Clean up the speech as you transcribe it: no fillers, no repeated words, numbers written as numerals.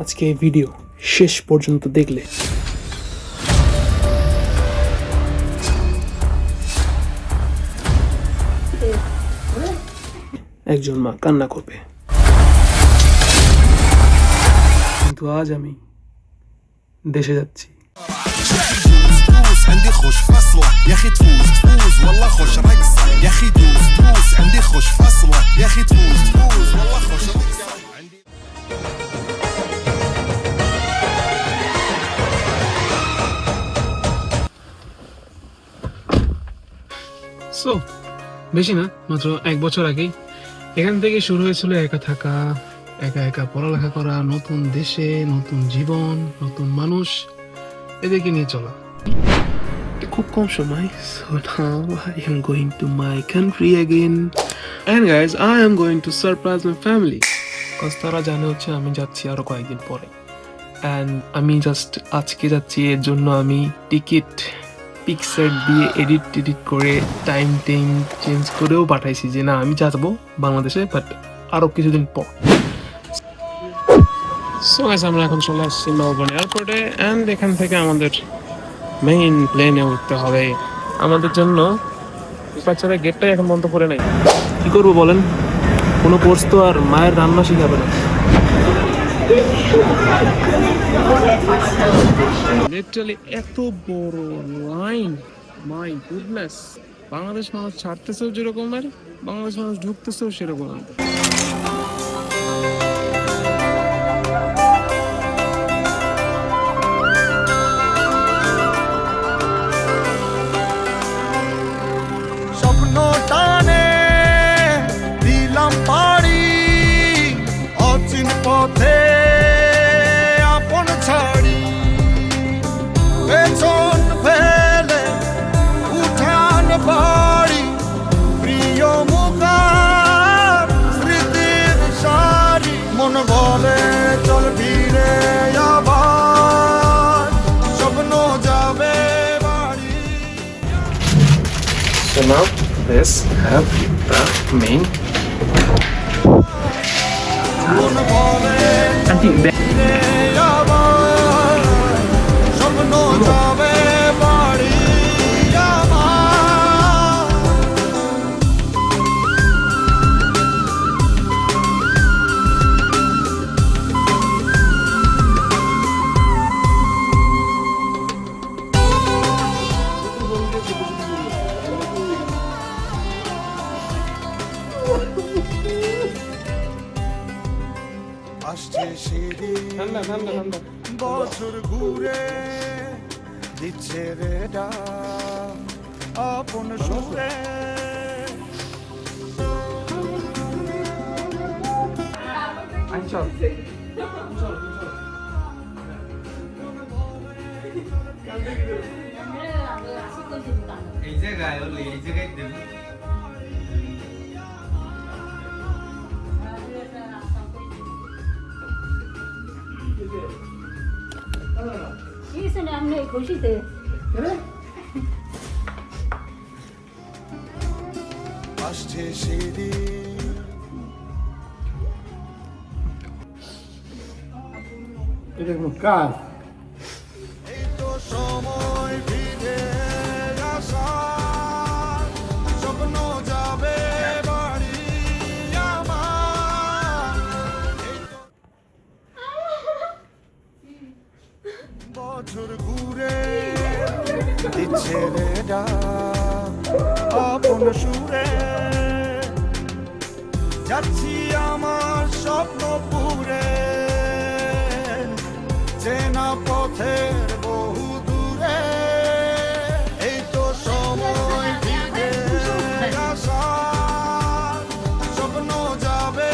আজকে এই ভিডিও শেষ পর্যন্ত দেখলে একজন মা কান্না করবে। কিন্তু আজ আমি দেশে যাচ্ছি। عندي خوش فصلة يا اخي تفوز والله خوش رقصة يا اخي دوس عندي خوش فصلة يا اخي تفوز والله خوش رقصة সো বেশি না, মাত্র 1 বছর আগেই এখান থেকে শুরু হয়েছিল একা থাকা, একা একা পড়ালেখা করা, নতুন দেশে নতুন জীবন, নতুন মানুষ, এদেরকে নিয়ে চলা। খুব কম সময়। So now I am going to my country again and guys I am going to surprise my family because তারা জানে হচ্ছে আমি যাচ্ছি আরো কয়েকদিন পরে and আমি জাস্ট আজকে যাচ্ছি, এর জন্য আমি টিকিট পিকচার দিয়ে এডিট করে টাইম চেঞ্জ করেও পাঠাইছি যে না আমি যাবো বাংলাদেশে বাট আরো কিছুদিন পর। সো গাইস আমরা এখন চলে আসছি মেলবোর্ন এয়ারপোর্টে এন্ড এখান থেকে আমাদের মেইন প্লেনে উঠতে হবে। আমাদের জন্য বাচ্চারা গেটটাই এখন বন্ধ করে নাই, কি করবো বলেন? কোনো কোর্স তো আর মায়ের রান্না শিখাবে না। লিটারালি এত বড় লাইন, মাই গুডনেস। বাংলাদেশ মানুষ ছাড়তেছেও যেরকম আর বাংলাদেশ মানুষ ঢুকতেছেও সেরকম। স্বপ্ন টানে দিলাম পাড়ি অচিন পথে আপন ছাড়ি পেছন ফেলে উঠান বাড়ি প্রিয় মুখার স্মৃতির সারি মন বলে চল ফিরে আবার স্বপ্ন যাবে বাড়ি। So now let's have the main. মন বলে I think that স্বপ্ন যাবে বাড়ি আমার। আসছে সেদিন ঠান্ডা ঠান্ডা ঠান্ডা। বছর ঘুরে দিচ্ছে রে ডাক আপন সুরে আচ্ছা এই জায়গায় হলে এই জায়গায় দেব इसने हमने खुशी थे আসছে সেদিন এটা কোনো কাজ? এই তো সময় ফিরে আসার স্বপ্ন যাবে বাড়ি আমার। এই তো বছর ঘুরে দিচ্ছে রে ডাক আপন সুরে যাচ্ছি আমার স্বপ্ন পুরে চেনা পথের বহু দূরে এই তো সময় ফিরে আসার স্বপ্ন যাবে